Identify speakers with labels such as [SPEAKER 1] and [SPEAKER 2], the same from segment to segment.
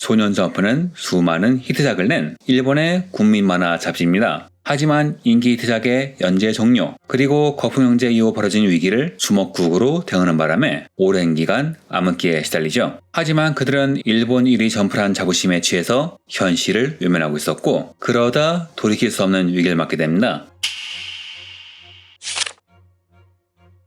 [SPEAKER 1] 소년 점프는 수많은 히트작을 낸 일본의 국민 만화 잡지입니다. 하지만 인기 히트작의 연재 종료, 그리고 거품 형제 이후 벌어진 위기를 주먹국으로 대응하는 바람에 오랜 기간 암흑기에 시달리죠. 하지만 그들은 일본 1위 점프란 자부심에 취해서 현실을 외면하고 있었고, 그러다 돌이킬 수 없는 위기를 맞게 됩니다.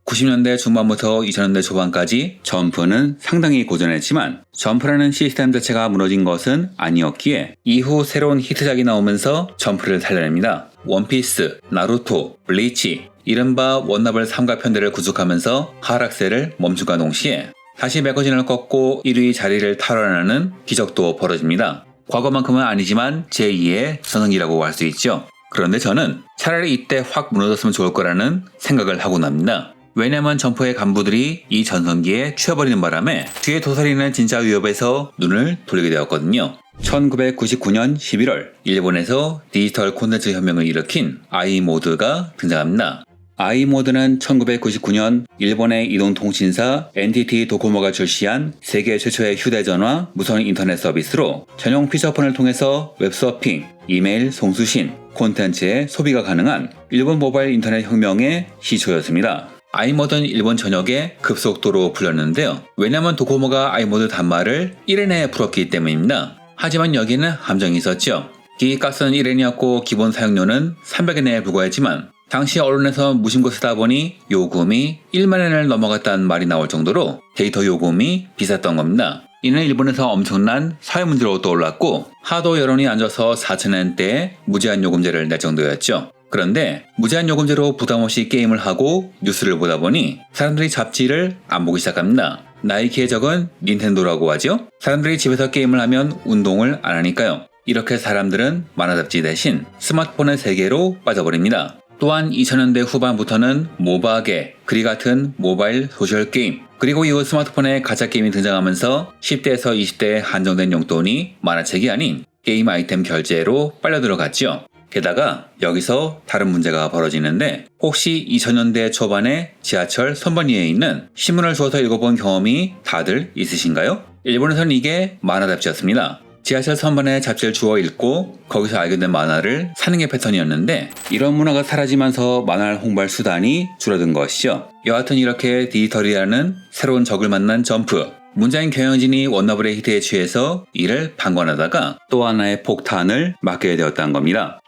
[SPEAKER 1] 90년대 중반부터 2000년대 초반까지 점프는 상당히 고전했지만 점프라는 시스템 자체가 무너진 것은 아니었기에 이후 새로운 히트작이 나오면서 점프를 살려냅니다. 원피스, 나루토, 블리치, 이른바 원나블 삼가편들을 구축하면서 하락세를 멈춘과 동시에 다시 매거진을 꺾고 1위 자리를 탈환하는 기적도 벌어집니다. 과거만큼은 아니지만 제2의 전성기라고 할 수 있죠. 그런데 저는 차라리 이때 확 무너졌으면 좋을 거라는 생각을 하고 납니다. 왜냐면 점프의 간부들이 이 전성기에 취해버리는 바람에 뒤에 도사리는 진짜 위협에서 눈을 돌리게 되었거든요. 1999년 11월 일본에서 디지털 콘텐츠 혁명을 일으킨 아이모드가 등장합니다. 아이모드는 1999년 일본의 이동통신사 NTT 도코모가 출시한 세계 최초의 휴대전화 무선 인터넷 서비스로 전용 피처폰을 통해서 웹서핑, 이메일 송수신, 콘텐츠의 소비가 가능한 일본 모바일 인터넷 혁명의 시초였습니다. 아이모드는 일본 전역에 급속도로 풀렸는데요. 왜냐면 도코모가 아이모드 단말을 1회 내에 풀었기 때문입니다. 하지만 여기는 함정이 있었죠. 기기값은 1엔이었고 기본 사용료는 300엔에 불과했지만 당시 언론에서 무심코 쓰다 보니 요금이 1만엔을 넘어갔다는 말이 나올 정도로 데이터 요금이 비쌌던 겁니다. 이는 일본에서 엄청난 사회 문제로 떠올랐고 하도 여론이 안 좋아서 4,000엔대의 무제한 요금제를 낼 정도였죠. 그런데 무제한 요금제로 부담없이 게임을 하고 뉴스를 보다 보니 사람들이 잡지를 안 보기 시작합니다. 나이키의 적은 닌텐도라고 하죠. 사람들이 집에서 게임을 하면 운동을 안 하니까요. 이렇게 사람들은 만화 잡지 대신 스마트폰의 세계로 빠져버립니다. 또한 2000년대 후반부터는 모바게, 그리 같은 모바일 소셜 게임, 그리고 이후 스마트폰에 가짜 게임이 등장하면서 10대에서 20대에 한정된 용돈이 만화책이 아닌 게임 아이템 결제로 빨려 들어갔죠. 게다가 여기서 다른 문제가 벌어지는데 혹시 2000년대 초반에 지하철 선반 위에 있는 신문을 주워서 읽어본 경험이 다들 있으신가요? 일본에서는 이게 만화 잡지였습니다. 지하철 선반에 잡지를 주워 읽고 거기서 알게 된 만화를 사는 게 패턴이었는데 이런 문화가 사라지면서 만화를 홍보할 수단이 줄어든 것이죠. 여하튼 이렇게 디지털이라는 새로운 적을 만난 점프. 문자인 경영진이 원나블의 히트에 취해서 이를 방관하다가 또 하나의 폭탄을 맞게 되었다는 겁니다.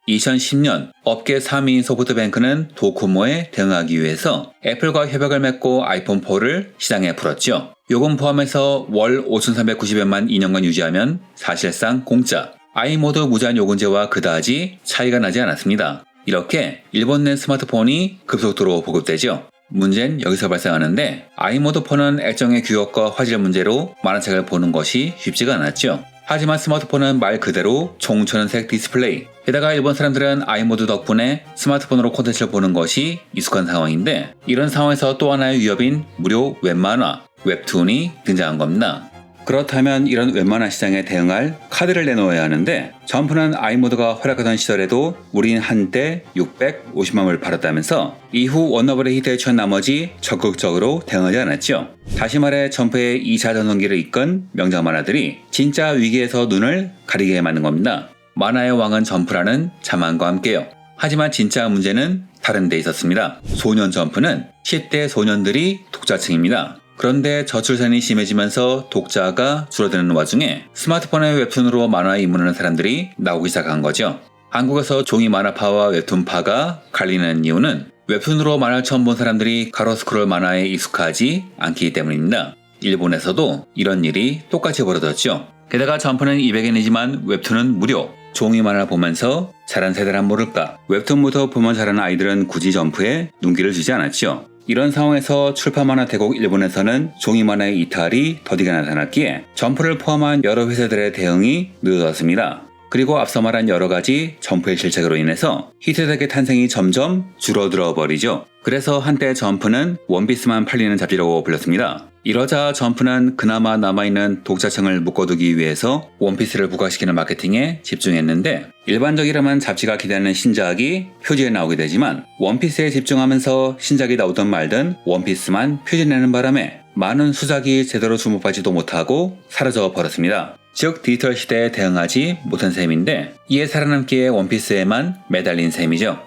[SPEAKER 1] 2010년 업계 3위인 소프트뱅크는 도코모에 대응하기 위해서 애플과 협약을 맺고 아이폰4를 시장에 풀었죠. 요금 포함해서 월 5,390엔만 2년간 유지하면 사실상 공짜. 아이모드 무제한 요금제와 그다지 차이가 나지 않았습니다. 이렇게 일본 내 스마트폰이 급속도로 보급되죠. 문제는 여기서 발생하는데 아이모드 폰은 액정의 규격과 화질 문제로 만화책을 보는 것이 쉽지가 않았죠. 하지만 스마트폰은 말 그대로 총천연색 디스플레이. 게다가 일본 사람들은 아이모드 덕분에 스마트폰으로 콘텐츠를 보는 것이 익숙한 상황인데 이런 상황에서 또 하나의 위협인 무료 웹만화, 웹툰이 등장한 겁니다. 그렇다면 이런 웹만화 시장에 대응할 카드를 내놓아야 하는데 점프는 아이모드가 활약하던 시절에도 우린 한때 650만을 팔았다면서 이후 원너블의 히트에 취한 나머지 적극적으로 대응하지 않았죠. 다시 말해 점프의 2차 전성기를 이끈 명작 만화들이 진짜 위기에서 눈을 가리게 만든 겁니다. 만화의 왕은 점프라는 자만과 함께요. 하지만 진짜 문제는 다른 데 있었습니다. 소년 점프는 10대 소년들이 독자층입니다. 그런데 저출산이 심해지면서 독자가 줄어드는 와중에 스마트폰의 웹툰으로 만화에 입문하는 사람들이 나오기 시작한 거죠. 한국에서 종이 만화파와 웹툰파가 갈리는 이유는 웹툰으로 만화를 처음 본 사람들이 가로 스크롤 만화에 익숙하지 않기 때문입니다. 일본에서도 이런 일이 똑같이 벌어졌죠. 게다가 점프는 200엔이지만 웹툰은 무료. 종이 만화를 보면서 자란 세대란 모를까. 웹툰부터 보면 자라는 아이들은 굳이 점프에 눈길을 주지 않았죠. 이런 상황에서 출판 만화 대국 일본에서는 종이 만화의 이탈이 더디게 나타났기에 점프를 포함한 여러 회사들의 대응이 늦어졌습니다. 그리고 앞서 말한 여러 가지 점프의 실책으로 인해서 히트작의 탄생이 점점 줄어들어 버리죠. 그래서 한때 점프는 원피스만 팔리는 잡지라고 불렸습니다. 이러자 점프는 그나마 남아있는 독자층을 묶어두기 위해서 원피스를 부각시키는 마케팅에 집중했는데 일반적이라면 잡지가 기대하는 신작이 표지에 나오게 되지만 원피스에 집중하면서 신작이 나오든 말든 원피스만 표지내는 바람에 많은 수작이 제대로 주목받지도 못하고 사라져 버렸습니다. 즉 디지털 시대에 대응하지 못한 셈인데 이에 살아남기에 원피스에만 매달린 셈이죠.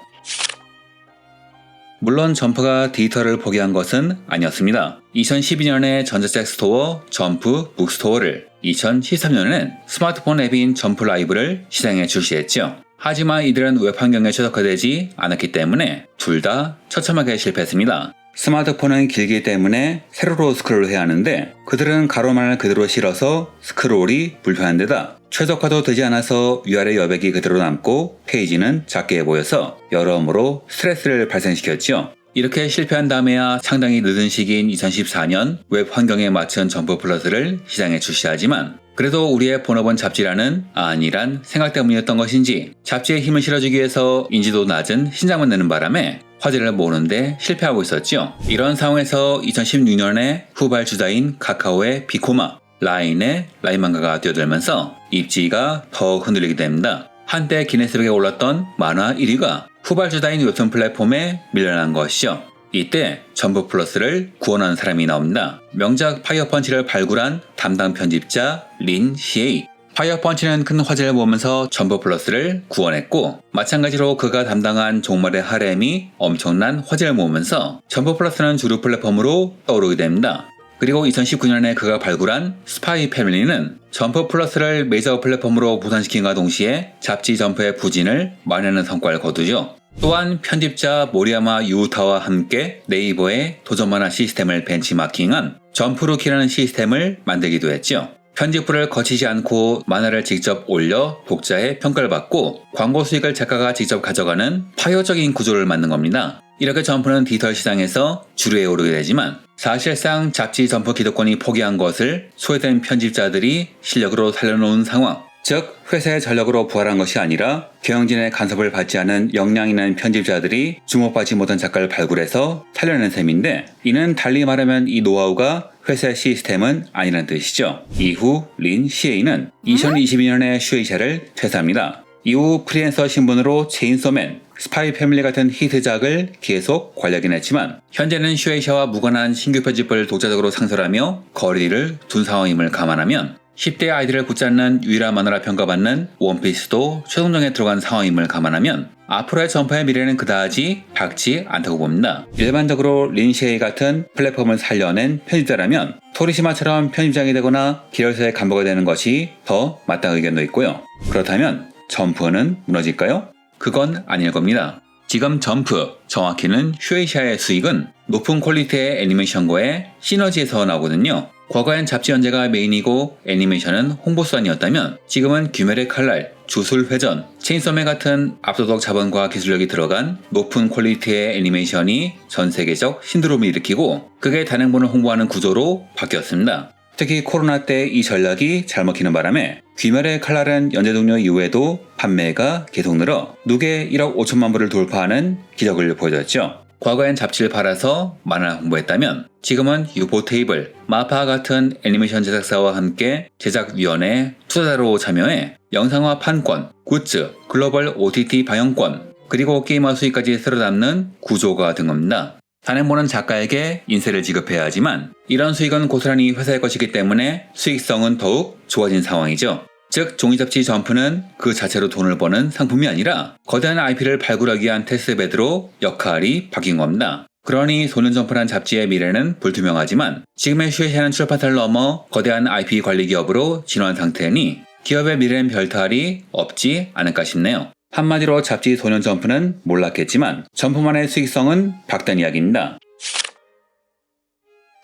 [SPEAKER 1] 물론 점프가 디지털을 포기한 것은 아니었습니다. 2012년에 전자책 스토어 점프 북스토어를, 2013년에는 스마트폰 앱인 점프 라이브를 시장에 출시했죠. 하지만 이들은 웹 환경에 최적화되지 않았기 때문에 둘 다 처참하게 실패했습니다. 스마트폰은 길기 때문에 세로로 스크롤을 해야 하는데 그들은 가로만을 그대로 실어서 스크롤이 불편한 데다 최적화도 되지 않아서 위아래 여백이 그대로 남고 페이지는 작게 보여서 여러모로 스트레스를 발생시켰죠. 이렇게 실패한 다음에야 상당히 늦은 시기인 2014년 웹 환경에 맞춘 점프 플러스를 시장에 출시하지만 그래도 우리의 본업은 잡지라는 아니란 생각 때문이었던 것인지 잡지에 힘을 실어주기 위해서 인지도 낮은 신작만 내는 바람에 화제를 모으는데 실패하고 있었죠. 이런 상황에서 2016년에 후발주자인 카카오의 비코마, 라인의 라인만가가 뛰어들면서 입지가 더 흔들리게 됩니다. 한때 기네스북에 올랐던 만화 1위가 후발주자인 웹툰 플랫폼에 밀려난 것이죠. 이때 점프 플러스를 구원한 사람이 나옵니다. 명작 파이어펀치를 발굴한 담당 편집자 린 시에이. 파이어펀치는 큰 화제를 모으면서 점프 플러스를 구원했고 마찬가지로 그가 담당한 종말의 하렘이 엄청난 화제를 모으면서 점프 플러스는 주류 플랫폼으로 떠오르게 됩니다. 그리고 2019년에 그가 발굴한 스파이 패밀리는 점프 플러스를 메이저 플랫폼으로 부산시킨과 동시에 잡지 점프의 부진을 만회하는 성과를 거두죠. 또한 편집자 모리야마 유우타와 함께 네이버의 도전 만화 시스템을 벤치마킹한 점프루키라는 시스템을 만들기도 했죠. 편집부를 거치지 않고 만화를 직접 올려 독자의 평가를 받고 광고 수익을 작가가 직접 가져가는 파이어적인 구조를 만든 겁니다. 이렇게 점프는 디지털 시장에서 주류에 오르게 되지만 사실상 잡지 점프 기득권이 포기한 것을 소외된 편집자들이 실력으로 살려놓은 상황, 즉 회사의 전력으로 부활한 것이 아니라 경영진의 간섭을 받지 않은 역량 있는 편집자들이 주목받지 못한 작가를 발굴해서 살려낸 셈인데 이는 달리 말하면 이 노하우가 회사의 시스템은 아니라는 뜻이죠. 이후 린 시에이는 2022년에 슈에이샤를 퇴사합니다. 이후 프리랜서 신분으로 체인소맨, 스파이 패밀리 같은 히트작을 계속 관리하긴 했지만 현재는 슈에이샤와 무관한 신규 편집을 독자적으로 상설하며 거리를 둔 상황임을 감안하면 10대 아이들을 붙잡는 유일한 만화라 평가받는 원피스도 최종정에 들어간 상황임을 감안하면 앞으로의 점프의 미래는 그다지 밝지 않다고 봅니다. 일반적으로 린시에이 같은 플랫폼을 살려낸 편집자라면 토리시마처럼 편집장이 되거나 계열사의 간부가 되는 것이 더 마땅한 의견도 있고요. 그렇다면 점프는 무너질까요? 그건 아닐 겁니다. 지금 점프, 정확히는 슈에이샤의 수익은 높은 퀄리티의 애니메이션과의 시너지에서 나오거든요. 과거엔 잡지 연재가 메인이고 애니메이션은 홍보수단이었다면 지금은 귀멸의 칼날, 주술회전, 체인소맨 같은 압도적 자본과 기술력이 들어간 높은 퀄리티의 애니메이션이 전 세계적 신드롬을 일으키고 그게 단행본을 홍보하는 구조로 바뀌었습니다. 특히 코로나 때 이 전략이 잘 먹히는 바람에 귀멸의 칼날은 연재 종료 이후에도 판매가 계속 늘어 누계 1억 5천만 부를 돌파하는 기적을 보여줬죠. 과거엔 잡지를 팔아서 만화 홍보했다면 지금은 유보테이블, 마파 같은 애니메이션 제작사와 함께 제작위원회 투자자로 참여해 영상화 판권, 굿즈, 글로벌 OTT 방영권, 그리고 게이머 수익까지 쓸어 담는 구조가 된 겁니다. 단행본은 작가에게 인세를 지급해야 하지만 이런 수익은 고스란히 회사의 것이기 때문에 수익성은 더욱 좋아진 상황이죠. 즉 종이잡지 점프는 그 자체로 돈을 버는 상품이 아니라 거대한 IP를 발굴하기 위한 테스트베드로 역할이 바뀐 겁니다. 그러니 소년점프란 잡지의 미래는 불투명하지만 지금의 슈에이샤는 출판사를 넘어 거대한 IP 관리 기업으로 진화한 상태니 기업의 미래는 별탈이 없지 않을까 싶네요. 한마디로 잡지 소년점프는 몰락했지만 점프만의 수익성은 박단 이야기입니다.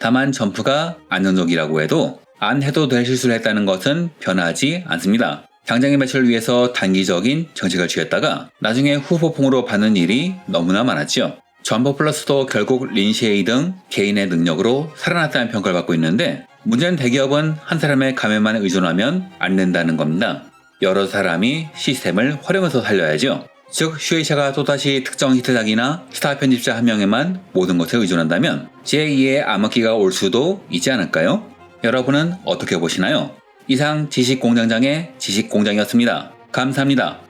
[SPEAKER 1] 다만 점프가 안정적이라고 해도 안 해도 될 실수를 했다는 것은 변하지 않습니다. 당장의 매출을 위해서 단기적인 정책을 취했다가 나중에 후폭풍으로 받는 일이 너무나 많았죠. 점프 플러스도 결국 린시에이 등 개인의 능력으로 살아났다는 평가를 받고 있는데 문제는 대기업은 한 사람의 감에만 의존하면 안 된다는 겁니다. 여러 사람이 시스템을 활용해서 살려야죠. 즉 슈에이샤가 또다시 특정 히트작이나 스타 편집자 한 명에만 모든 것을 의존한다면 제2의 암흑기가 올 수도 있지 않을까요? 여러분은 어떻게 보시나요? 이상 지식공장장의 지식공장이었습니다. 감사합니다.